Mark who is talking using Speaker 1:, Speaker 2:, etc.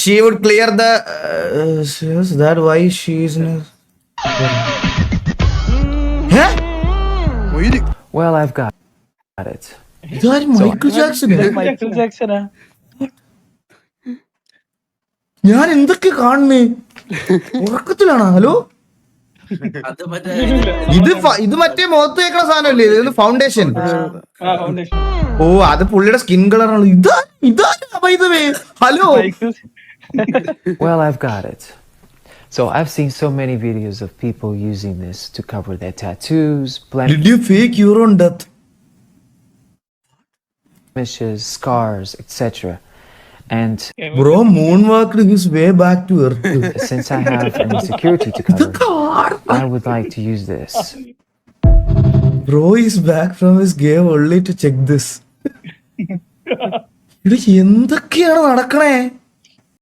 Speaker 1: she would clear the. Is that why she is in? Huh?
Speaker 2: Well, I've got it.
Speaker 1: ഇതാരും Michael Jackson.
Speaker 3: Michael ജാക്സനാ.
Speaker 1: ഞാൻ എന്തൊക്കെ കാണുന്നേ ഉറക്കത്തിലാണോ? Hello, ഇത് മറ്റേ മുഖത്ത് വെക്കണ സാധനമല്ലേ? ഇത് ഫൗണ്ടേഷൻ. ഓ, അത് പുള്ളിയുടെ സ്കിൻ കളറാണ്. Hello.
Speaker 2: Well, I've got it. So I've seen so many videos of people using this to cover their tattoos,
Speaker 1: Did you fake your own death?
Speaker 2: blemishes, scars, etc. And
Speaker 1: Bro, moonwalked his way back to earth.
Speaker 2: since I have an insecurity to cover, I would like to use this.
Speaker 1: Bro is back from his cave only to check this. ഇത് എന്തൊക്കെയാണ് നടക്കണേ?